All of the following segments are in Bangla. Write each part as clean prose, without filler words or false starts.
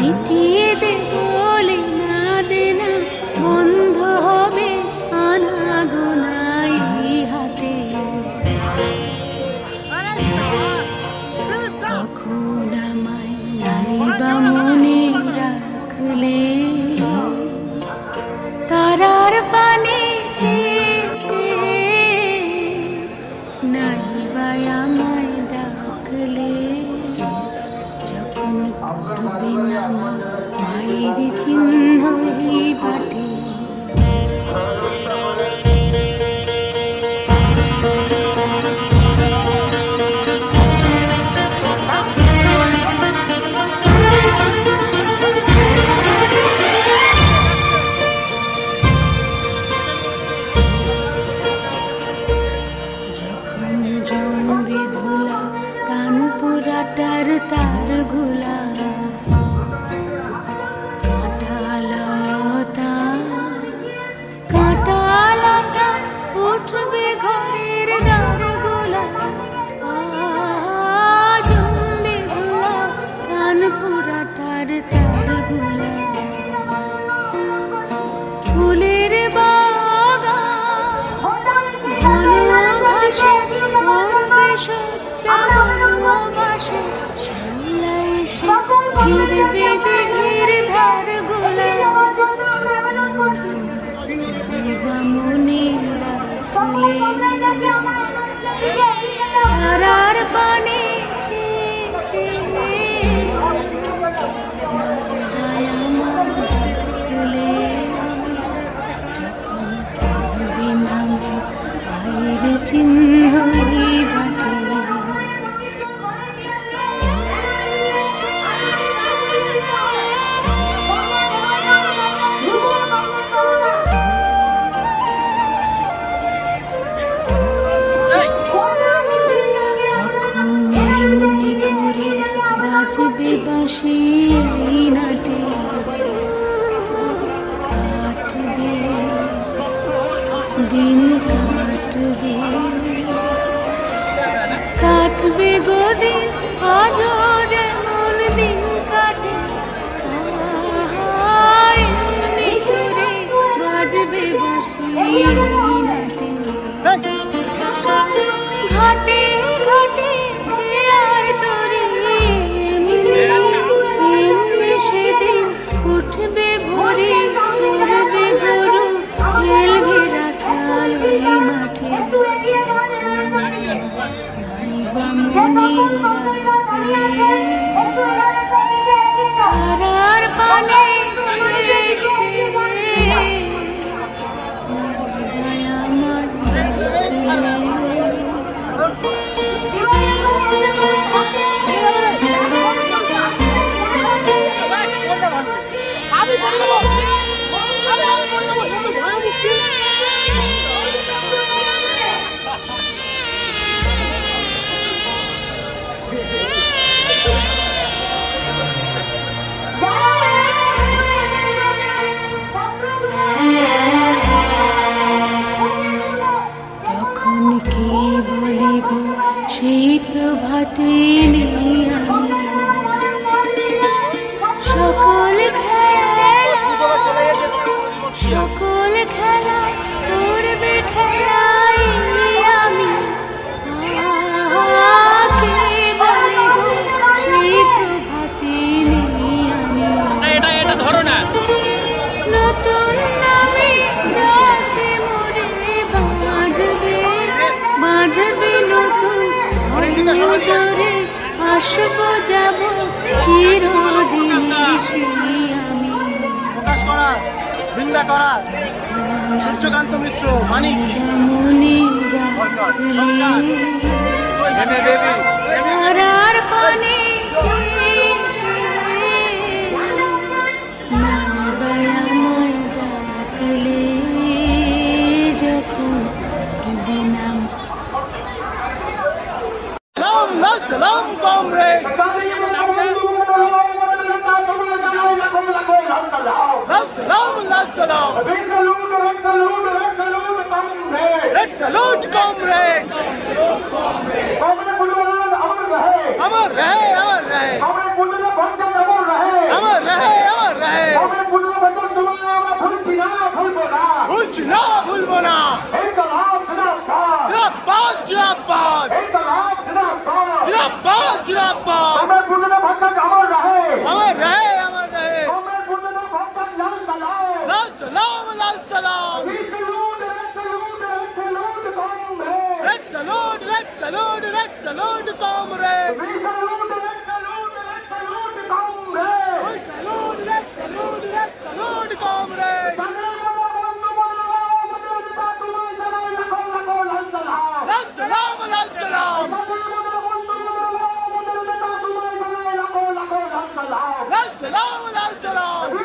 মিটিয়ে দে বলে না দেনা বন্ধ হবে আনাগোনাই হাতে। তখন আমায় নাইবা মনে রাখলে তারার পানে নাইবা আমায় ডাকলে যখন পড়বে না মায়ের চিহ্ন বাটে। জমবে ধুলা কানপুরাটার তার গুলা কাঁটালতা উঠবে ঘরের দ্বার গুলা। জমবে ধুলা কানপুরাটার তার গুলা। ফুলের ভালোবাসে শ্যামলা এসে ঘিরবে দিঘির ধার গোলা। মনে রাখলে তারার পানে চিহ্ন বাটে। বাজবে বাঁশি নাটে কাটবে দিন কাটবে গোদিন আজও যেমন দিন কাটে। এমনি করে বাজবে বাঁশি নাটে ঘাটে ঘাটে আর তোরে এমনি সেদিন উঠবে ভোরে চড়বে গরু খেলবে রাখাল ওই মাঠে। মনে রাখলে তারার পানে সেই প্রভাতে সকল খেলা করবে খেলাই আমি বলে গো সেই প্রভাতে আমি নতুন নামে রাতে মোরে বাঁধবে নতুন ধরে আসবো যাব চিরদিন আমি। বৃন্দা করা সূর্যকান্ত মিশ্র মানিক তারার পানে নাইবায়াময় ডাকলে যখন বিনাম। সালাম comrade salam. Red salute, comrades. अमर रहे, अमर रहे. अमर रहे. ভুলছি না ভুলবো না জিন্দাবাদ জিন্দাবাদ জিন্দাবাদ জিন্দাবাদ अमर रहे अमर रहे लाल सलाम red salute comrade salute comrade लाल सलाम लाल सलाम लाल सलाम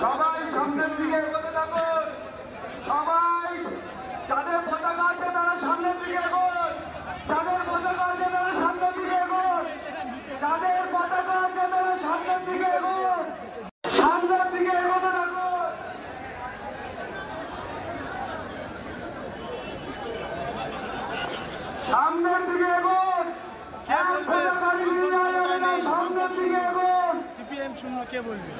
সবাই সামনের দিকে এগোতে থাকুন সবাই যাদের পতাকা আছে তারা সামনের দিকে এগোন যাদের পতাকা আছে তারা সামনের দিকে এগোন যাদের পতাকা আছে তারা সামনের দিকে এগোন সামনের দিকে এগোতে থাকুন সামনের দিকে এগোন সামনের দিকে এগোন সিপিএম শূন্য কে বলবে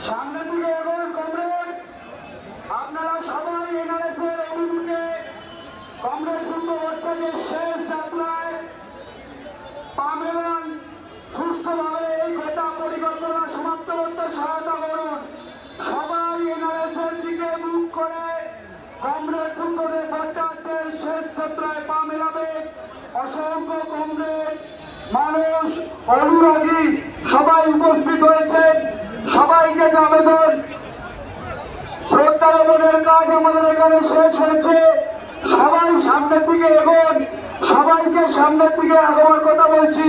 সামনের দিকে এগোন কমরেড আপনারা সবাই এনআরএস এর অভিমুখে কমরেড শুরু হচ্ছে যে শেষ যাত্রায় পা মেলান সুস্থভাবে এই গোটা পরিকল্পনা সমাপ্ত করতে সহায়তা করুন সবাই এনআরএস এর দিকে মুখ করে কমরেড সুন্দরের ভট্টাচার্যের শেষ যাত্রায় পা মেলাবে অসংখ্য কমরেড মানুষ অনুরাগী সবাই উপস্থিত হয়েছেন সবাইকে আবেদন শ্রদ্ধার কাজ আমাদের এখানে শেষ হয়েছে সবাই সামনের দিকে এগোন সবাইকে সামনের দিকে আগমন কথা বলছি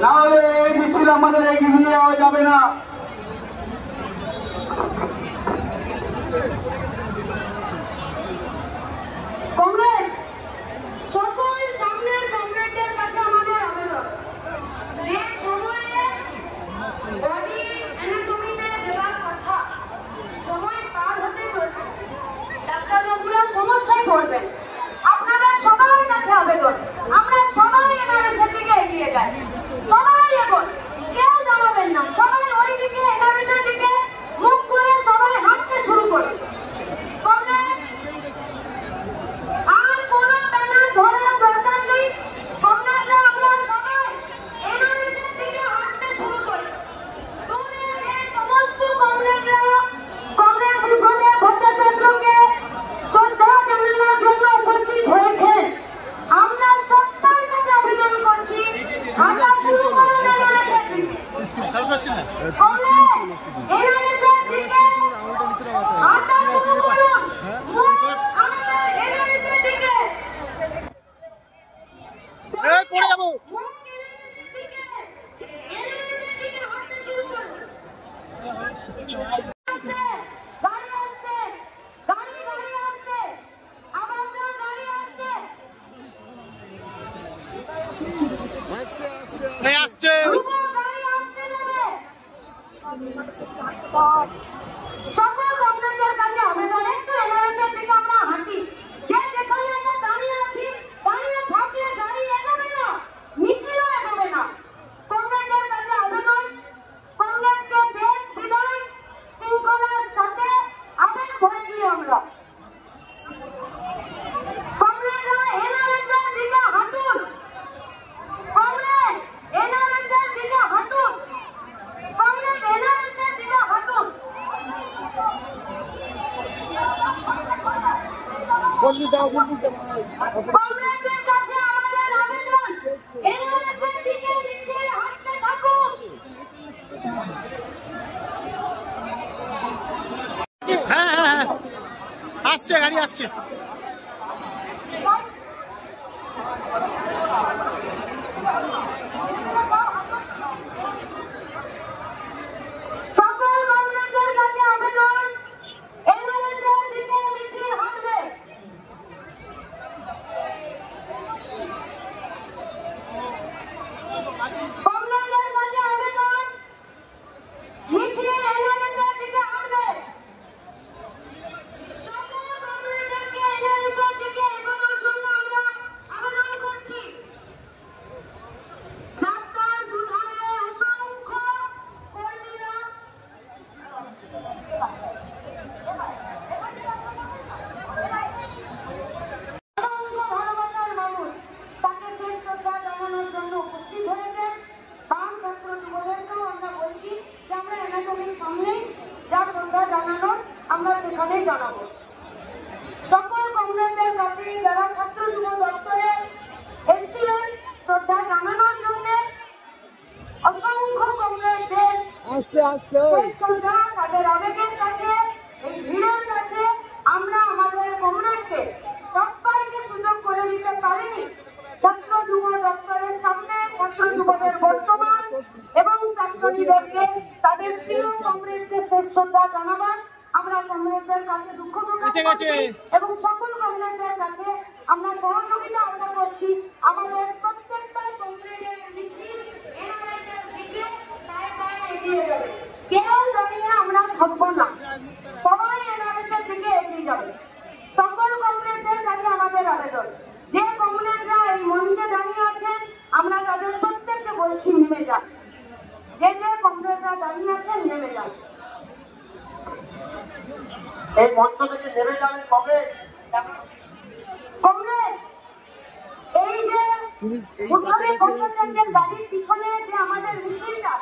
নাহলে এই মিছিল আমাদের এগিয়ে নিয়ে যাওয়া যাবে না আপনারা সবাই কাছে আবেদন আমরা সবাই এনআরএসের দিকে এগিয়ে যাই সবাই এখন কেউ দাঁড়াবেন না সবাই ওই দিকে এনআরএসের দিকে মুখ করে সবাই হাঁটতে শুরু করুন আর কোনো ব্যানার ধরার দরকার নেই কমরেডরা আমরা সবাই এনআরএসের দিকে হাঁটতে শুরু করি দূরে এই সমস্ত কমরেডরা কমরেড বিভ্রান্ত ভট্টাচার্যকে শ্রদ্ধা জানানোর জন্য উপস্থিত হয়েছে আমরা সত্তার কাছে আবেদন করছি আমরা শুরু করুন সার্ভ হচ্ছে না পড়ে যাবো আসছে সকল কমরেডদের কাছে আবেদন একটু এনআরএসের দিকে আমরা হাঁটি যে যেখানে আমরা দাঁড়িয়ে আছি দাঁড়িয়ে থাকলে গাড়ি এগোবে না মিছিলও এগোবে না কমরেডদের কাছে আবেদন কমরেডকে দেশ বিধান শৃঙ্খলার সাথে আবেগ ভরে দিই আমরা কমরেডরা এনআরএসের দিকে হাঁটুন কমরেড এনআরএসের দিকে হাঁটুন কমরেড এনআরএসের দিকে হাঁটুন কমরেডদের কাছে আমাদের আবেদন এনআরএসের দিকে নিচে হাঁটতে থাকুন আসছে গাড়ি আসছে সেখানেই জানাবো। সকল কমরেডদের কাছে যারা ছাত্র যুব দপ্তরে এসেছিলেন শ্রদ্ধা জানানোর জন্য, অসংখ্য কমরেডদের শ্রদ্ধা, তাদের আবেগের কাছে, এই ভিড়ের কাছে আমরা আমাদের কমরেডকে সবাইকে সুযোগ করে দিতে পারিনি। ছাত্র যুব দপ্তরের সামনে ছাত্র যুবদের বর্তমান এবং ছাত্রীদেরকে তাদের প্রিয় কমরেডকে শেষ শ্রদ্ধা জানাবার আমরা কমরেডদের কাছে দুঃখ প্রকাশ করছি এবং সকল কমরেডদের কাছে আমরা সহযোগিতা আশা করছি। আমাদের প্রত্যেকটা কমরেডের মিছিল এনআরএসের দিকে পায়ে পায়ে এগিয়ে যাবে, কেউ দাঁড়িয়ে আমরা থাকবো না, সবাই এনআরএসের দিকে এগিয়ে যাবে। সকল কমরেডদের কাছে আমাদের আবেদন, যে কমরেডরা এই মঞ্চে দাঁড়িয়ে আছেন আমরা তাদের প্রত্যেককে বলছি নেমে যান, যে কমরেডরা দাঁড়িয়ে আছেন নেমে যান। এই মঞ্চ থেকে নেমে যাবেন কমরেড। কমরেড, এই যে উদ্ধারের কমরেডদের গাড়ির পিছনে যে আমাদের মিছিলটা,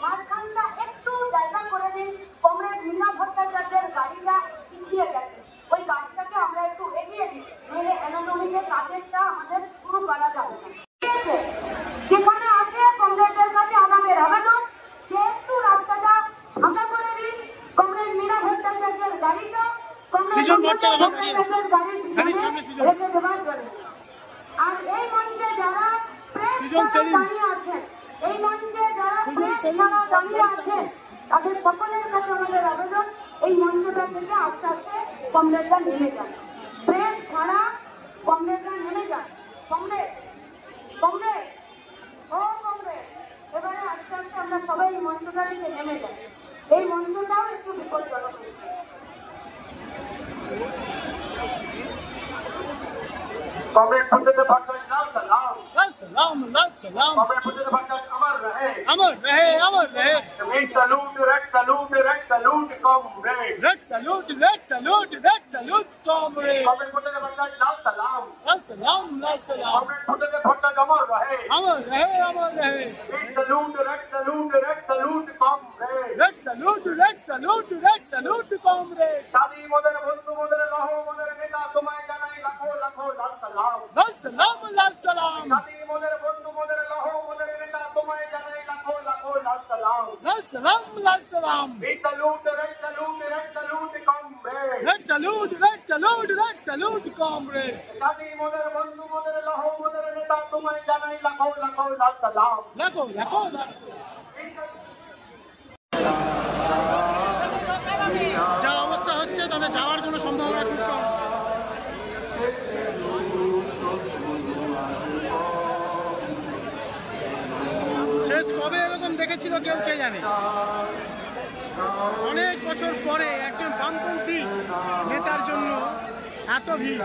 মাঝখানটা একটু জায়গা করে দিন। কমরেড মীনা ভট্টাচার্যের গাড়িটা পিছিয়ে গেছে, ওই গাড়িটাকে আমরা একটু এগিয়ে দিই, নইলে অ্যানাটমিকের কাজেরটা আমাদের শুরু করা যাবে না। যেখানে আছে কমরেডদের কাছে আমাদের আবেদন, যে একটু রাস্তাটা ফাঁকা করে দিন। কমরেড মীনা ভট্টাচার্যের গাড়িটা সৃজন ভট্টাচার্যের গাড়ির সামনে রেখে দেওয়ার জন্য। আর এই মঞ্চে যারা দাঁড়িয়ে আছেন, এই মঞ্চে যারা দাঁড়িয়ে আছেন তাদের সকলের কাছে আমাদের আবেদন, এই মঞ্চটা থেকে আস্তে আস্তে কমরেডরা নেমে যান, প্রেস ছাড়া কমরেডরা নেমে যান। কমরেড, কমরেড, ও কমরেড, এবারে আস্তে আস্তে আমরা সবাই এই মঞ্চটা থেকে নেমে যাই। এই মঞ্চটাও একটু বিপজ্জনক। कॉमरेड फतेह भट्टाचार्य लाल सलाम, लाल सलाम, लाल सलाम। कॉमरेड फतेह भट्टाचार्य अमर रहे, अमर रहे, अमर रहे। Red salute, red salute, red salute comrade, red salute, red salute, red salute comrade. Comrade Fateh Bhattacharya लाल सलाम, लाल सलाम, लाल सलाम। कॉमरेड फतेह भट्टाचार्य अमर रहे, अमर रहे, अमर रहे। Red salute, red salute, red salute comrade, red salute, red salute, red salute comrade. दादी मोदर बंधु मोदर लहो मोदर नेता तुम्हारे जानाई लाखों लाखों लाल सलाम, लाल सलाम, लाल सलाम। दादी मोदर बंधु मोदर लहो मोदर नेता तुम्हारे जानाई लाखों लाखों लाल सलाम, लाल सलाम, लाल सलाम। Red salute, red salute, red salute comrade, red salute, red salute, red salute comrade. दादी मोदर बंधु मोदर लहो मोदर नेता तुम्हारे जानाई लाखों लाखों लाल सलाम, लाखों लाखों लाल सलाम। যা অবস্থা হচ্ছে তাতে যাওয়ার কোনো সম্ভাবনা খুব কম। শেষ কবে এরকম দেখেছিল কেউ কে জানে। অনেক বছর পরে একজন বামপন্থী নেতার জন্য এত ভিড়।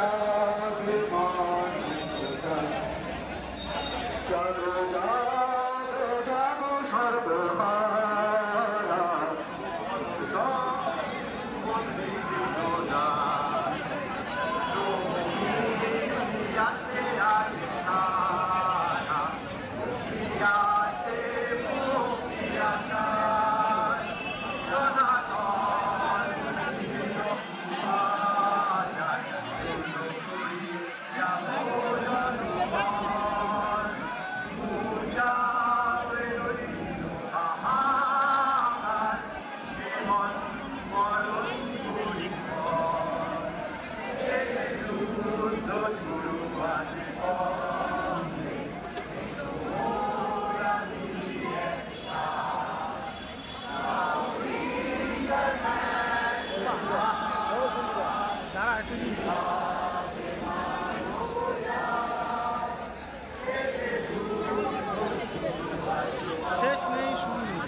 শেষ নেই, শুরু নেই।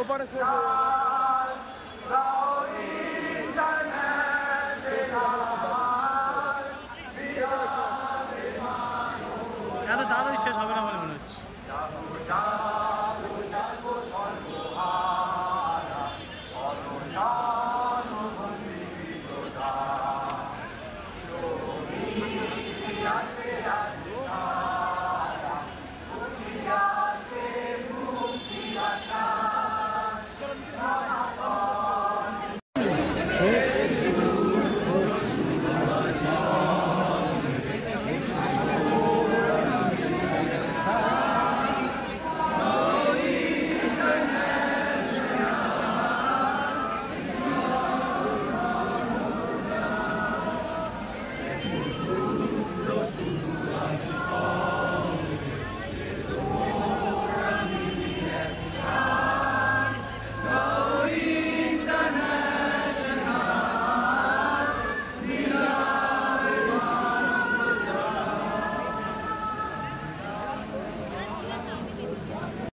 ওপারে